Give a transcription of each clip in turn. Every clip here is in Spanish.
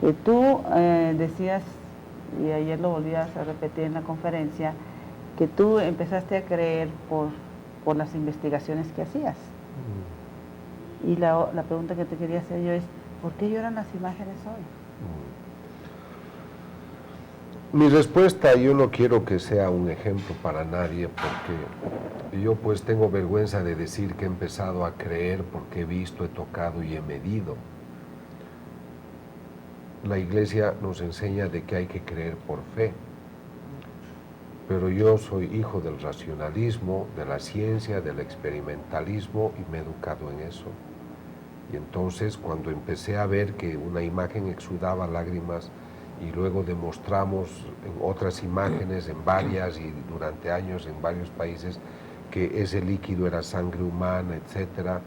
Y tú decías, y ayer lo volvías a repetir en la conferencia, que tú empezaste a creer por las investigaciones que hacías. Y la pregunta que te quería hacer yo es, ¿por qué lloran las imágenes hoy? Mi respuesta, yo no quiero que sea un ejemplo para nadie, porque yo pues tengo vergüenza de decir que he empezado a creer porque he visto, he tocado y he medido. La iglesia nos enseña de que hay que creer por fe, pero yo soy hijo del racionalismo, de la ciencia, del experimentalismo y me he educado en eso. Y entonces cuando empecé a ver que una imagen exudaba lágrimas y luego demostramos en otras imágenes, en varias y durante años en varios países, que ese líquido era sangre humana, etc.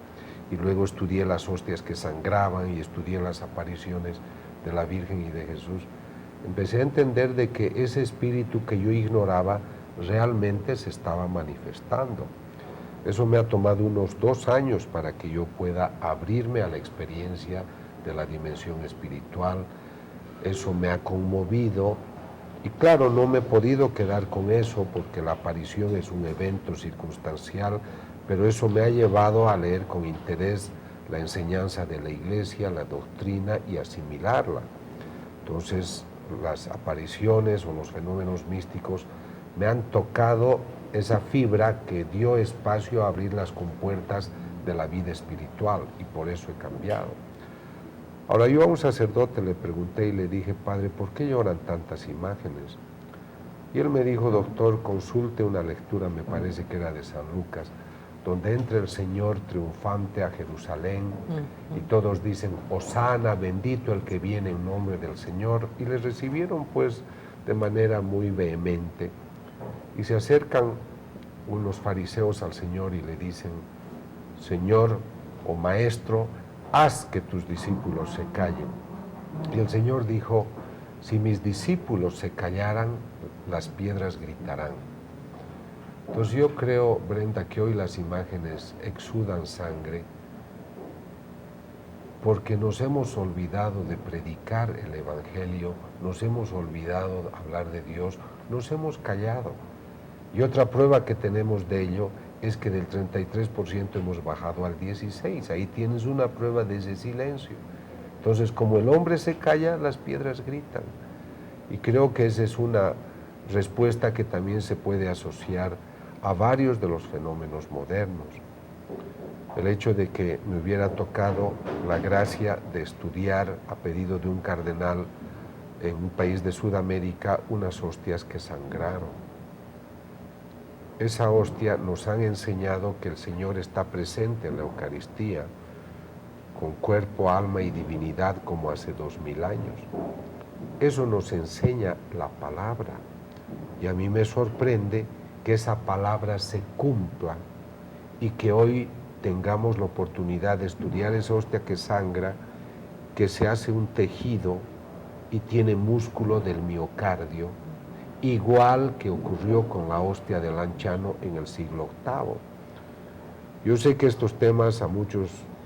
Y luego estudié las hostias que sangraban y estudié las apariciones de la Virgen y de Jesús. Empecé a entender de que ese espíritu que yo ignoraba realmente se estaba manifestando. Eso me ha tomado unos 2 años para que yo pueda abrirme a la experiencia de la dimensión espiritual. Eso me ha conmovido y claro, no me he podido quedar con eso porque la aparición es un evento circunstancial, pero eso me ha llevado a leer con interés la enseñanza de la iglesia, la doctrina y asimilarla. Entonces, las apariciones o los fenómenos místicos me han tocado esa fibra que dio espacio a abrir las compuertas de la vida espiritual y por eso he cambiado. Ahora yo a un sacerdote le pregunté y le dije, padre, ¿por qué lloran tantas imágenes? Y él me dijo, doctor, consulte una lectura, me parece que era de San Lucas, donde entra el Señor triunfante a Jerusalén y todos dicen, Hosana, bendito el que viene en nombre del Señor, y le recibieron pues de manera muy vehemente. Y se acercan unos fariseos al Señor y le dicen, Señor o Maestro, haz que tus discípulos se callen. Y el Señor dijo, si mis discípulos se callaran, las piedras gritarán. Entonces yo creo, Brenda, que hoy las imágenes exudan sangre porque nos hemos olvidado de predicar el Evangelio, nos hemos olvidado de hablar de Dios, nos hemos callado. Y otra prueba que tenemos de ello es que del 33% hemos bajado al 16%. Ahí tienes una prueba de ese silencio. Entonces, como el hombre se calla, las piedras gritan. Y creo que esa es una respuesta que también se puede asociar a varios de los fenómenos modernos. El hecho de que me hubiera tocado la gracia de estudiar a pedido de un cardenal en un país de Sudamérica unas hostias que sangraron. Esa hostia nos han enseñado que el Señor está presente en la Eucaristía, con cuerpo, alma y divinidad como hace 2000 años. Eso nos enseña la palabra y a mí me sorprende que esa palabra se cumpla y que hoy tengamos la oportunidad de estudiar esa hostia que sangra, que se hace un tejido y tiene músculo del miocardio, igual que ocurrió con la hostia de Lanciano en el siglo VIII. Yo sé que estos temas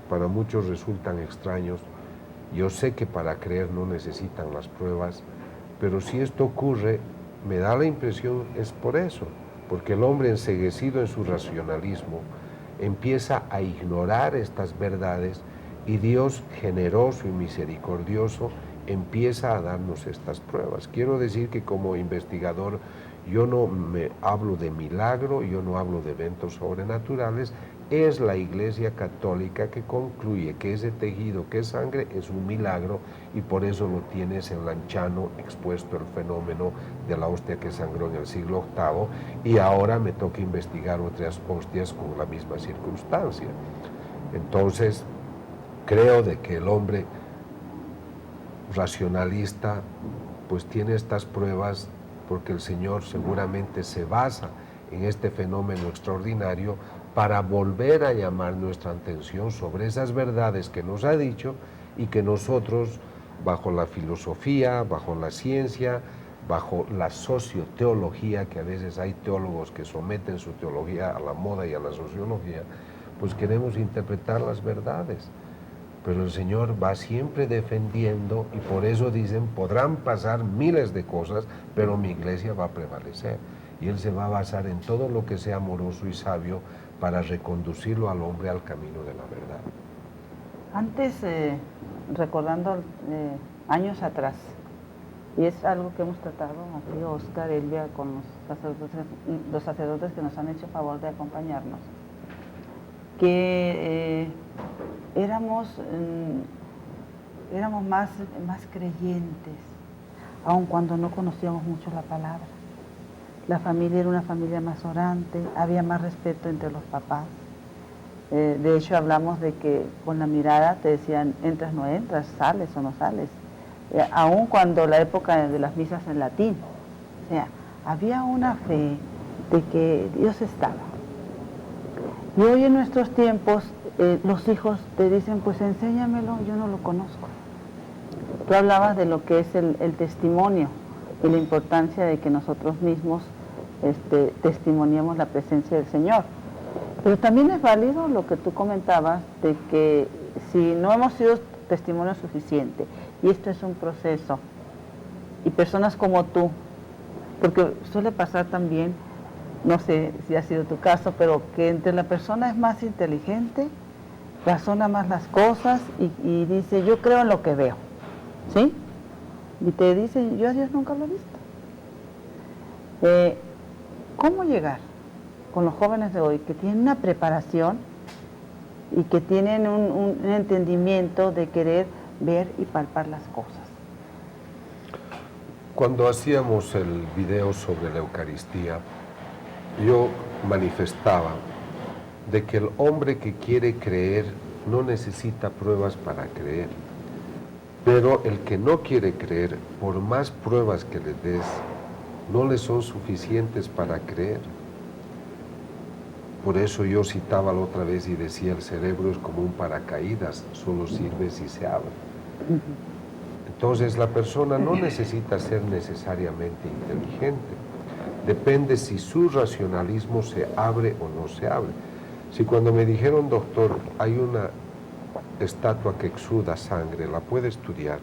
para muchos resultan extraños, yo sé que para creer no necesitan las pruebas, pero si esto ocurre, me da la impresión es por eso, porque el hombre enceguecido en su racionalismo empieza a ignorar estas verdades y Dios generoso y misericordioso empieza a darnos estas pruebas. Quiero decir que como investigador yo no me hablo de milagro, yo no hablo de eventos sobrenaturales, es la Iglesia Católica que concluye que ese tejido que es sangre es un milagro y por eso lo tienes en Lanciano expuesto el fenómeno de la hostia que sangró en el siglo VIII y ahora me toca investigar otras hostias con la misma circunstancia. Entonces, creo de que el hombre racionalista pues tiene estas pruebas porque el Señor seguramente se basa en este fenómeno extraordinario para volver a llamar nuestra atención sobre esas verdades que nos ha dicho y que nosotros, bajo la filosofía, bajo la ciencia, bajo la socioteología, que a veces hay teólogos que someten su teología a la moda y a la sociología, pues queremos interpretar las verdades. pero el Señor va siempre defendiendo y por eso dicen, podrán pasar miles de cosas, pero mi iglesia va a prevalecer. Y Él se va a basar en todo lo que sea amoroso y sabio para reconducirlo al hombre al camino de la verdad. Antes, recordando años atrás, y es algo que hemos tratado aquí, Oscar, Elvia, con los sacerdotes que nos han hecho favor de acompañarnos, que éramos más creyentes, aun cuando no conocíamos mucho la palabra. La familia era una familia más orante, había más respeto entre los papás. De hecho, hablamos de que con la mirada te decían, entras, no entras, sales o no sales. Aun cuando la época de las misas en latín. O sea, había una fe de que Dios estaba. Y hoy en nuestros tiempos, los hijos te dicen, pues enséñamelo, yo no lo conozco. Tú hablabas de lo que es el testimonio y la importancia de que nosotros mismos testimoniemos la presencia del Señor. Pero también es válido lo que tú comentabas de que si no hemos sido testimonio suficiente, y esto es un proceso, y personas como tú, porque suele pasar también, no sé si ha sido tu caso, pero que entre la persona es más inteligente, razona más las cosas y dice, yo creo en lo que veo, ¿sí? Y te dice, yo a Dios nunca lo he visto. ¿Cómo llegar con los jóvenes de hoy que tienen una preparación y que tienen un entendimiento de querer ver y palpar las cosas? Cuando hacíamos el video sobre la Eucaristía, yo manifestaba de que el hombre que quiere creer no necesita pruebas para creer, pero el que no quiere creer, por más pruebas que le des, no le son suficientes para creer. Por eso yo citaba la otra vez y decía, el cerebro es como un paracaídas, solo sirve si se abre. Entonces la persona no necesita ser necesariamente inteligente, depende si su racionalismo se abre o no se abre. Si cuando me dijeron, doctor, hay una estatua que exuda sangre, ¿la puede estudiar?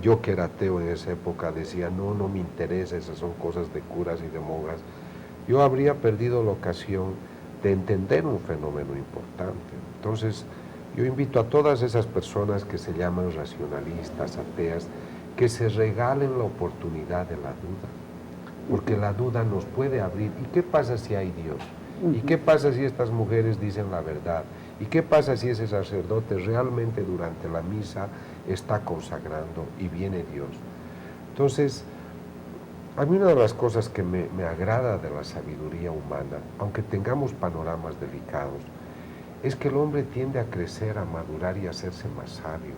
Yo que era ateo en esa época decía, no me interesa, esas son cosas de curas y de monjas. Yo habría perdido la ocasión de entender un fenómeno importante. Entonces, yo invito a todas esas personas que se llaman racionalistas, ateas, que se regalen la oportunidad de la duda, porque la duda nos puede abrir. ¿Y qué pasa si hay Dios? ¿Y qué pasa si estas mujeres dicen la verdad? ¿Y qué pasa si ese sacerdote realmente durante la misa está consagrando y viene Dios? Entonces, a mí una de las cosas que me agrada de la sabiduría humana, aunque tengamos panoramas delicados, es que el hombre tiende a crecer, a madurar y a hacerse más sabio.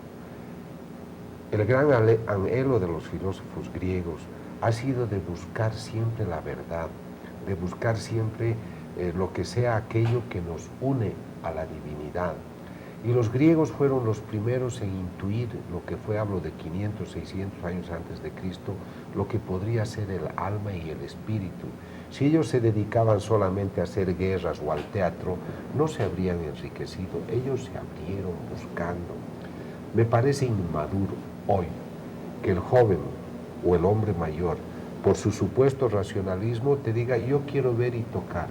El gran anhelo de los filósofos griegos ha sido de buscar siempre la verdad, de buscar siempre lo que sea aquello que nos une a la divinidad. Y los griegos fueron los primeros en intuir lo que fue, hablo de 500, 600 años antes de Cristo, lo que podría ser el alma y el espíritu. Si ellos se dedicaban solamente a hacer guerras o al teatro, no se habrían enriquecido. Ellos se abrieron buscando. Me parece inmaduro hoy que el joven o el hombre mayor, por su supuesto racionalismo, te diga, yo quiero ver y tocar.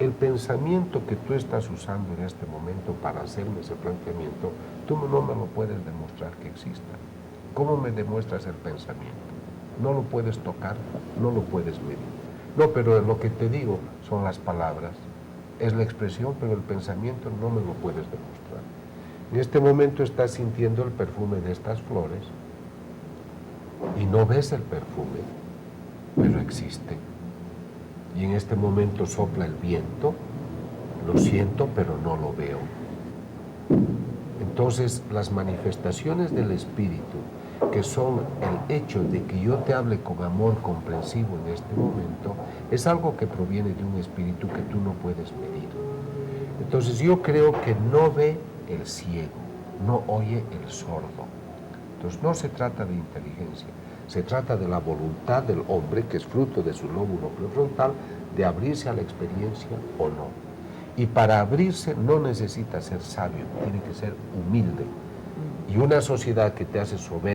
El pensamiento que tú estás usando en este momento para hacerme ese planteamiento, tú no me lo puedes demostrar que exista. ¿Cómo me demuestras el pensamiento? No lo puedes tocar, no lo puedes medir. No, pero lo que te digo son las palabras, es la expresión, pero el pensamiento no me lo puedes demostrar. En este momento estás sintiendo el perfume de estas flores y no ves el perfume, pero existe. Y en este momento sopla el viento, lo siento, pero no lo veo. Entonces, las manifestaciones del Espíritu, que son el hecho de que yo te hable con amor comprensivo en este momento, es algo que proviene de un espíritu que tú no puedes medir. Entonces, yo creo que no ve el ciego, no oye el sordo. Entonces, no se trata de inteligencia, se trata de la voluntad del hombre, que es fruto de su lóbulo prefrontal, de abrirse a la experiencia o no. Y para abrirse no necesita ser sabio, tiene que ser humilde. Y una sociedad que te hace soberbio